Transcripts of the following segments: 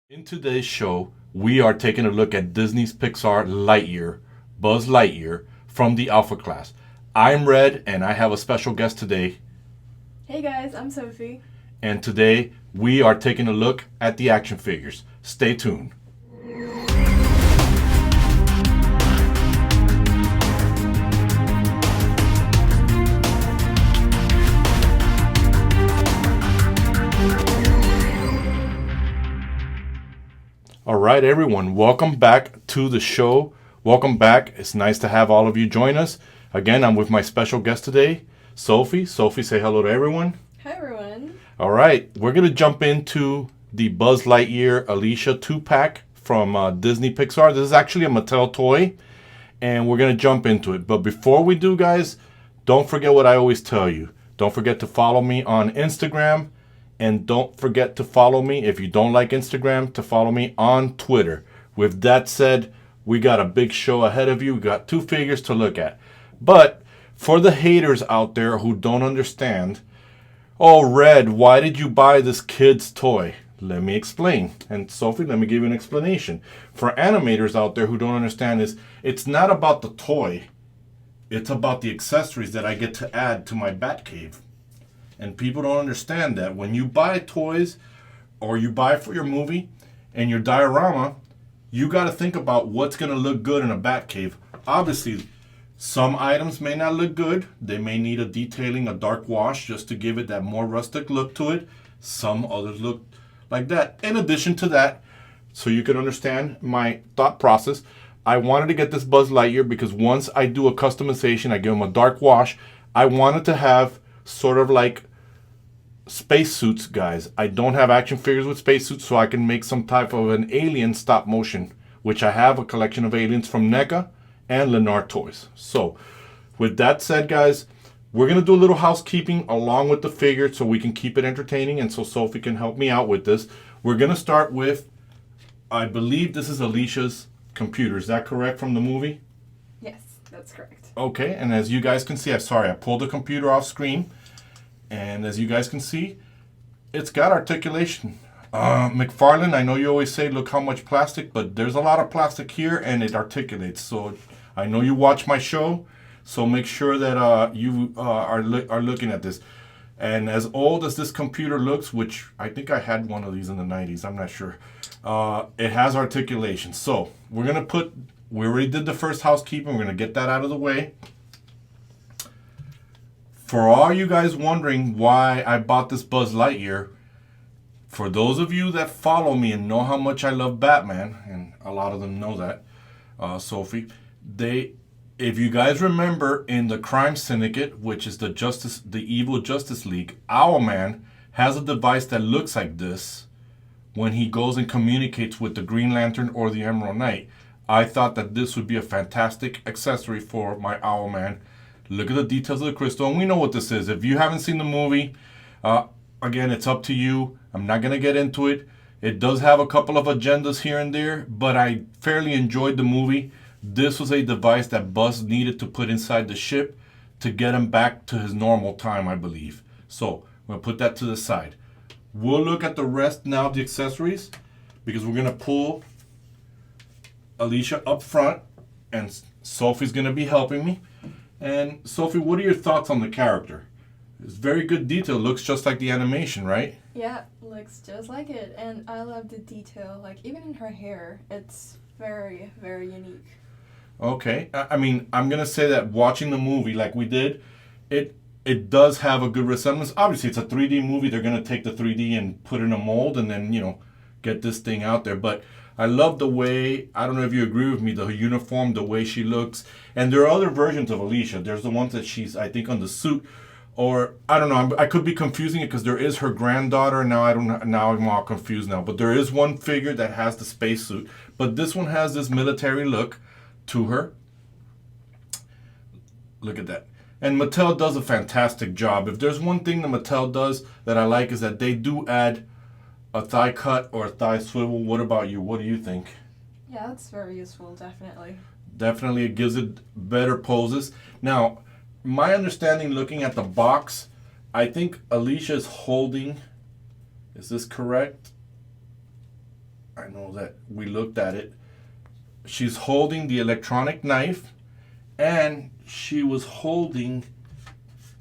In today's show, we are taking a look at Disney's Pixar Lightyear, Buzz Lightyear, from the Alpha class. I'm Red, and I have a special guest today. Hey guys, I'm Sophie. And today, we are taking a look at the action figures. Stay tuned. All right, everyone, welcome back to the show. Welcome back. It's nice to have all of you join us. Again, I'm with my special guest today, Sophie. Sophie, say hello to everyone. Hi everyone. All right, we're going to jump into the Buzz Lightyear Alisha 2-pack from Disney Pixar. This is actually a Mattel toy, and we're going to jump into it. But before we do, guys, don't forget what I always tell you. Don't forget to follow me on Instagram. And don't forget to follow me, if you don't like Instagram, to follow me on Twitter. With that said, we got a big show ahead of you. We got two figures to look at. But for the haters out there who don't understand, oh, Red, why did you buy this kid's toy? Let me explain. And Sophie, let me give you an explanation. For animators out there who don't understand this, it's not about the toy. It's about the accessories that I get to add to my Batcave. And people don't understand that when you buy toys or you buy for your movie and your diorama, you got to think about what's going to look good in a Batcave. Obviously, some items may not look good. They may need a detailing, a dark wash, just to give it that more rustic look to it. Some others look like that. In addition to that, so you can understand my thought process, I wanted to get this Buzz Lightyear because once I do a customization, I give him a dark wash, I wanted to have sort of like spacesuits, guys. I don't have action figures with spacesuits, so I can make some type of an alien stop motion, which I have a collection of aliens from NECA and Lennar Toys. So, with that said, guys, we're going to do a little housekeeping along with the figure so we can keep it entertaining and so Sophie can help me out with this. We're going to start with, I believe this is Alisha's computer. Is that correct from the movie? Yes, that's correct. Okay, and as you guys can see, I pulled the computer off screen. And as you guys can see, it's got articulation. Mcfarlane, I know you always say, look how much plastic, but there's a lot of plastic here and it articulates. So I know you watch my show, so make sure that you are looking at this. And as old as this computer looks, which I think I had one of these in the 90s, I'm not sure, it has articulation. So we already did the first housekeeping, we're going to get that out of the way. For all you guys wondering why I bought this Buzz Lightyear, for those of you that follow me and know how much I love Batman, and a lot of them know that, Sophie, if you guys remember in the Crime Syndicate, which is the Evil Justice League, Owlman has a device that looks like this when he goes and communicates with the Green Lantern or the Emerald Knight. I thought that this would be a fantastic accessory for my Owlman. Look at the details of the crystal, and we know what this is. If you haven't seen the movie, again, it's up to you. I'm not going to get into it. It does have a couple of agendas here and there, but I fairly enjoyed the movie. This was a device that Buzz needed to put inside the ship to get him back to his normal time, I believe. So, I'm going to put that to the side. We'll look at the rest now of the accessories, because we're going to pull Alisha up front, and Sophie's going to be helping me. And Sophie, what are your thoughts on the character? It's very good detail. Looks just like the animation, right? Yeah, looks just like it. And I love the detail. Like, even in her hair, it's very, very unique. Okay. I mean, I'm going to say that watching the movie like we did, it does have a good resemblance. Obviously, it's a 3D movie. They're going to take the 3D and put it in a mold and then, get this thing out there. But I love the way, I don't know if you agree with me, the uniform, the way she looks. And there are other versions of Alisha. There's the ones that she's, I think, on the suit. Or, I don't know, I could be confusing it because there is her granddaughter. Now I'm all confused now. But there is one figure that has the spacesuit. But this one has this military look to her. Look at that. And Mattel does a fantastic job. If there's one thing that Mattel does that I like is that they do add a thigh cut or a thigh swivel. What about you? What do you think? Yeah, that's very useful, definitely. Definitely, it gives it better poses. Now, my understanding looking at the box, I think Alisha is holding, is this correct? I know that we looked at it. She's holding the electronic knife, and she was holding,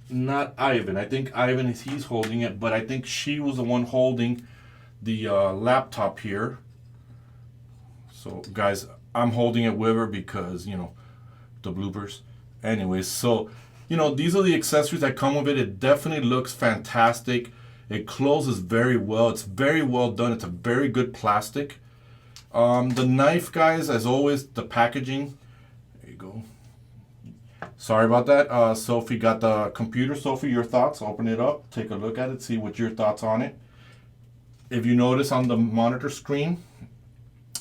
not Ivan. I think Ivan he's holding it, but I think she was the one holding the laptop here. So guys, I'm holding it with her because, you know, the bloopers. Anyways, so, you know, these are the accessories that come with it. It definitely looks fantastic. It closes very well. It's very well done. It's a very good plastic. The knife, guys, as always, the packaging. There you go. Sorry about that. Sophie got the computer. Sophie, your thoughts? Open it up. Take a look at it. See what your thoughts on it. If you notice on the monitor screen,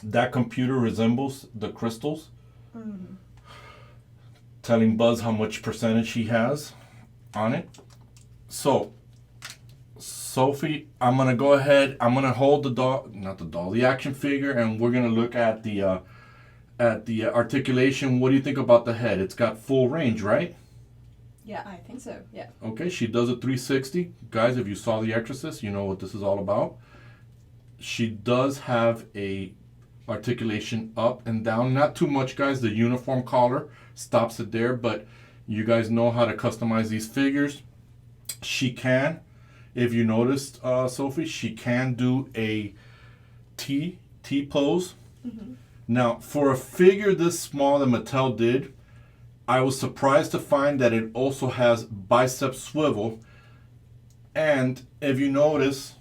that computer resembles the crystals. Mm-hmm. Telling Buzz how much percentage he has on it. So, Sophie, I'm going to go ahead. I'm going to hold the doll, not the doll, the action figure, and we're going to look at the articulation. What do you think about the head? It's got full range, right? Yeah, I think so, yeah. Okay, she does a 360. Guys, if you saw The Exorcist, you know what this is all about. She does have a articulation up and down. Not too much, guys. The uniform collar stops it there, but you guys know how to customize these figures. She can, if you noticed, Sophie, she can do a T pose. Mm-hmm. Now, for a figure this small that Mattel did, I was surprised to find that it also has bicep swivel. And if you notice,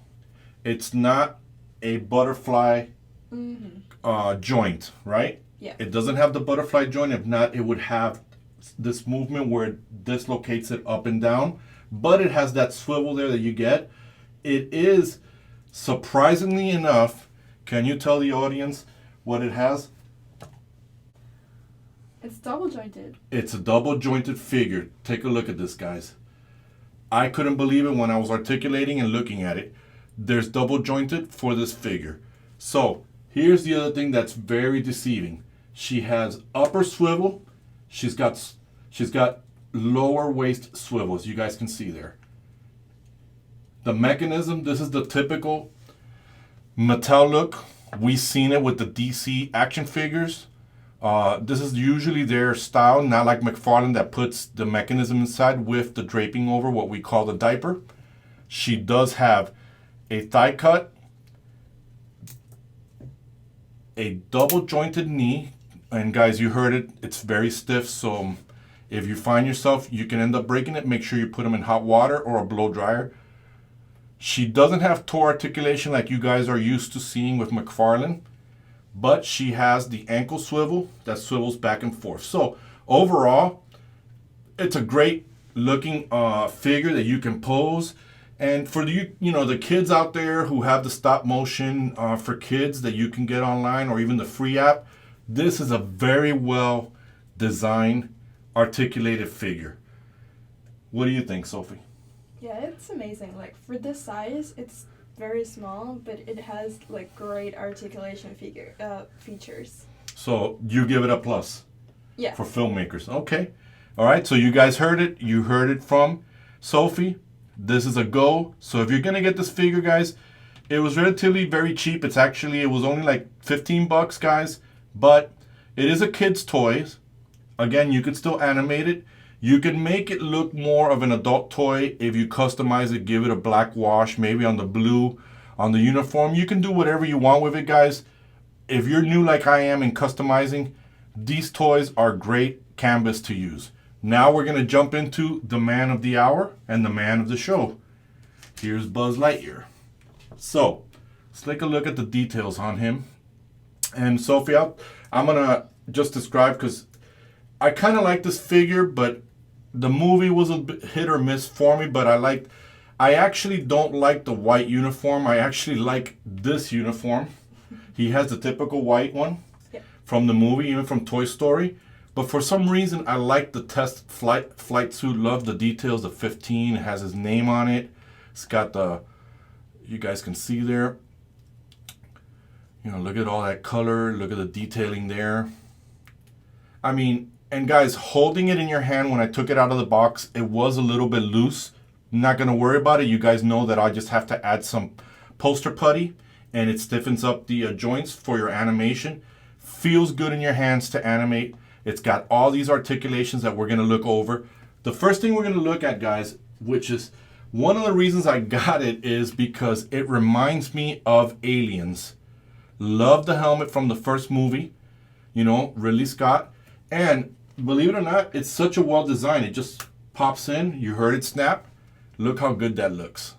it's not a butterfly joint, right? Yeah. It doesn't have the butterfly joint. If not, it would have this movement where it dislocates it up and down. But it has that swivel there that you get. It is, surprisingly enough, can you tell the audience what it has? It's double jointed. It's a double jointed figure. Take a look at this, guys. I couldn't believe it when I was articulating and looking at it. There's double jointed for this figure. So here's the other thing that's very deceiving. She has upper swivel. She's got lower waist swivels. You guys can see there. The mechanism, this is the typical Mattel look. We've seen it with the DC action figures. This is usually their style, not like Mcfarlane that puts the mechanism inside with the draping over what we call the diaper. She does have a thigh cut, a double jointed knee, and guys, you heard it, it's very stiff, so if you find yourself, you can end up breaking it. Make sure you put them in hot water or a blow dryer. She doesn't have toe articulation like you guys are used to seeing with Mcfarlane, but she has the ankle swivel that swivels back and forth. So overall, it's a great looking figure that you can pose. And for the kids out there who have the stop motion for kids that you can get online or even the free app, this is a very well designed, articulated figure. What do you think, Sophie? Yeah, it's amazing. Like for this size, it's very small, but it has like great articulation features. So you give it a plus? Yeah. For filmmakers. Okay. All right. So you guys heard it. You heard it from Sophie. This is a go. So if you're going to get this figure, guys, it was relatively very cheap. It was only like $15, guys. But it is a kid's toy. Again, you could still animate it. You can make it look more of an adult toy if you customize it, give it a black wash, maybe on the blue, on the uniform. You can do whatever you want with it, guys. If you're new like I am in customizing, these toys are great canvas to use. Now we're going to jump into the man of the hour and the man of the show. Here's Buzz Lightyear. So, let's take a look at the details on him. And Sophie, I'm going to just describe, because I kind of like this figure, but the movie was a bit hit or miss for me, but I actually don't like the white uniform. I actually like this uniform. He has the typical white one from the movie, even from Toy Story. But for some reason, I like the test flight suit. Love the details. The 15, it has his name on it. It's got you guys can see there. Look at all that color. Look at the detailing there. I mean, and guys, holding it in your hand when I took it out of the box, it was a little bit loose. I'm not going to worry about it. You guys know that I just have to add some poster putty and it stiffens up the joints for your animation. Feels good in your hands to animate. It's got all these articulations that we're going to look over. The first thing we're going to look at, guys, which is one of the reasons I got it, is because it reminds me of Aliens. Love the helmet from the first movie, you know, Ridley Scott. And believe it or not, it's such a well designed. It just pops in. You heard it snap. Look how good that looks.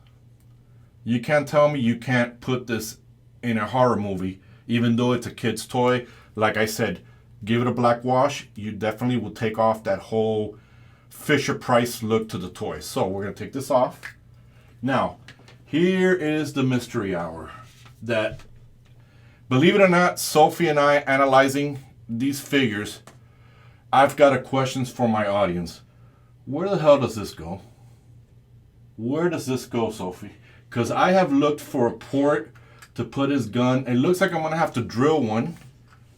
You can't tell me you can't put this in a horror movie, even though it's a kid's toy. Like I said, give it a black wash. You definitely will take off that whole Fisher-Price look to the toy. So we're going to take this off. Now, here is the mystery hour. That, believe it or not, Sophie and I analyzing these figures, I've got a questions for my audience. Where the hell does this go? Where does this go, Sophie? Because I have looked for a port to put his gun. It looks like I'm going to have to drill one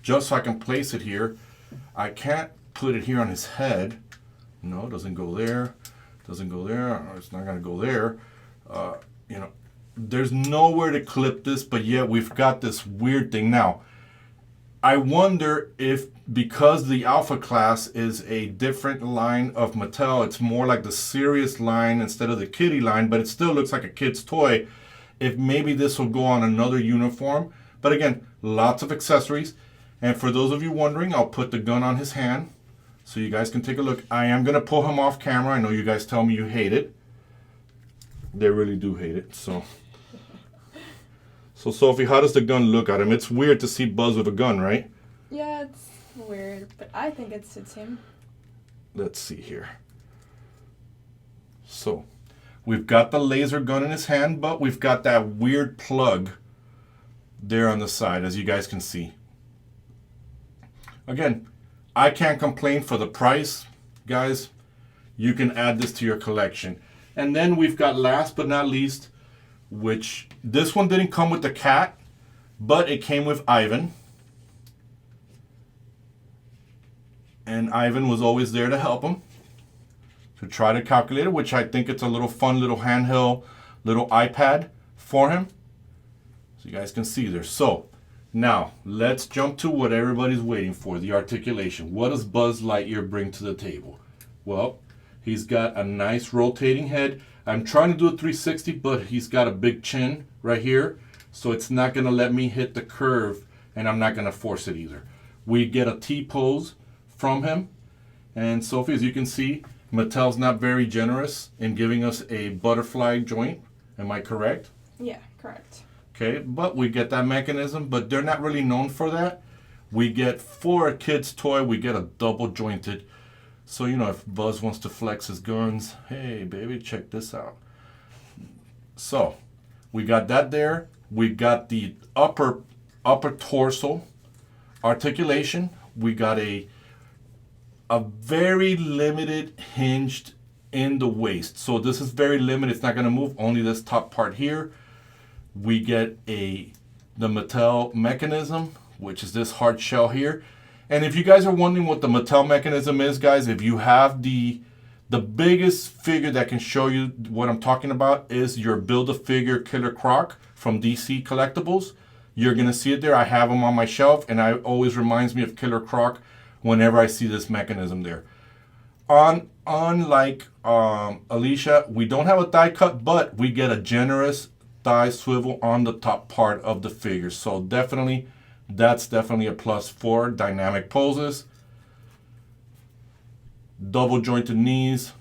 just so I can place it here. I can't put it here on his head. No, it doesn't go there. Doesn't go there. It's not going to go there. You know, there's nowhere to clip this, but yet we've got this weird thing. Now, I wonder if because the Alpha class is a different line of Mattel, it's more like the serious line instead of the kiddie line, but it still looks like a kid's toy, if maybe this will go on another uniform. But again, lots of accessories. And for those of you wondering, I'll put the gun on his hand so you guys can take a look. I am going to pull him off camera. I know you guys tell me you hate it. They really do hate it. So Sophie, how does the gun look at him? It's weird to see Buzz with a gun, right? Yeah, it's weird, but I think it suits him. Let's see here. So we've got the laser gun in his hand, but we've got that weird plug there on the side, as you guys can see. Again, I can't complain for the price, guys. You can add this to your collection. And then we've got, last but not least, which this one didn't come with the cat, but it came with Ivan. And Ivan was always there to help him to try to calculate it, which I think it's a little fun little handheld little iPad for him. So you guys can see there. So now let's jump to what everybody's waiting for, the articulation. What does Buzz Lightyear bring to the table? Well, he's got a nice rotating head. I'm trying to do a 360, but he's got a big chin right here, so it's not going to let me hit the curve, and I'm not going to force it either. We get a T-pose from him, and Sophie, as you can see, Mattel's not very generous in giving us a butterfly joint. Am I correct? Yeah, correct. Okay, but we get that mechanism, but they're not really known for that. We get, for a kid's toy, we get a double jointed. So, you know, if Buzz wants to flex his guns, hey, baby, check this out. So, we got that there. We got the upper torso articulation. We got a very limited hinged in the waist. So this is very limited. It's not going to move, only this top part here. We get the Mattel Mechanism, which is this hard shell here. And if you guys are wondering what the Mattel Mechanism is, guys, if you have the biggest figure that can show you what I'm talking about is your Build-A-Figure Killer Croc from DC Collectibles. You're going to see it there. I have them on my shelf, and it always reminds me of Killer Croc whenever I see this mechanism there. Unlike Alisha, we don't have a die cut, but we get a generous die swivel on the top part of the figure. So definitely, that's definitely a plus for dynamic poses. Double jointed knees.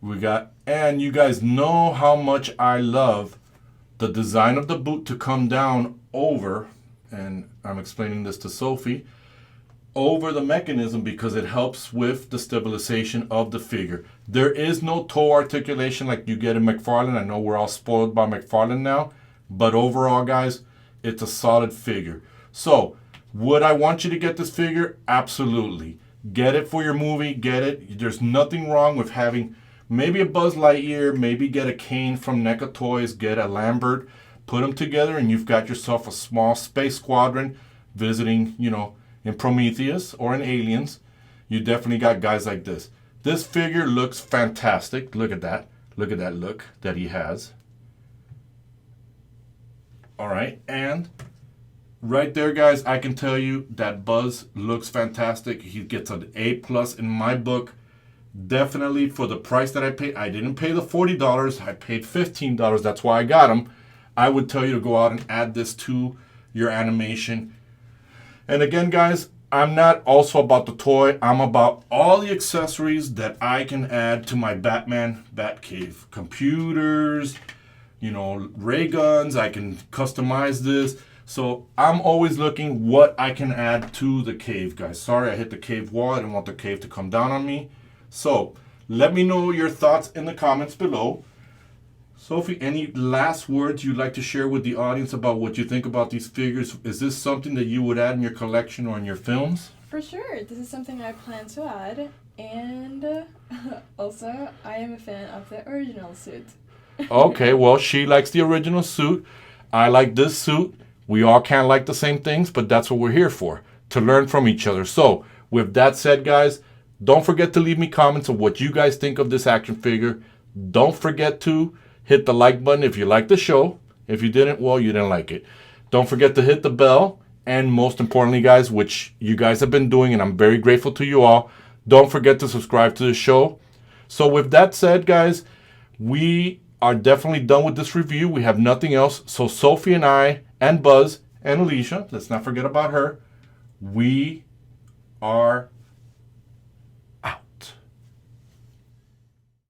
We got, and you guys know how much I love the design of the boot to come down over, and I'm explaining this to Sophie, over the mechanism because it helps with the stabilization of the figure. There is no toe articulation like you get in Mcfarlane. I know we're all spoiled by Mcfarlane now, but overall, guys, it's a solid figure. So, would I want you to get this figure? Absolutely. Get it for your movie, get it. There's nothing wrong with having maybe a Buzz Lightyear, maybe get a Kane from NECA Toys, get a Lambert, put them together, and you've got yourself a small space squadron visiting, you know, in Prometheus or in Aliens. You definitely got guys like this. This figure looks fantastic. Look at that. Look at that look that he has. All right, and right there, guys, I can tell you that Buzz looks fantastic. He gets an A+ in my book. Definitely for the price that I paid. I didn't pay the $40. I paid $15. That's why I got him. I would tell you to go out and add this to your animation. And again, guys, I'm not also about the toy. I'm about all the accessories that I can add to my Batman Batcave. Computers, ray guns. I can customize this. So I'm always looking what I can add to the cave, guys. Sorry, I hit the cave wall. I didn't want the cave to come down on me. So let me know your thoughts in the comments below. Sophie, any last words you'd like to share with the audience about what you think about these figures? Is this something that you would add in your collection or in your films? For sure, this is something I plan to add. And also, I am a fan of the original suit. Okay, well, she likes the original suit. I like this suit. We all can't like the same things, but that's what we're here for, to learn from each other. So with that said, guys, don't forget to leave me comments of what you guys think of this action figure. Don't forget to hit the like button if you like the show. If you didn't, well, you didn't like it. Don't forget to hit the bell. And most importantly, guys, which you guys have been doing, and I'm very grateful to you all, don't forget to subscribe to the show. So with that said, guys, we are definitely done with this review. We have nothing else. So Sophie and I and Buzz and Alisha, let's not forget about her, we are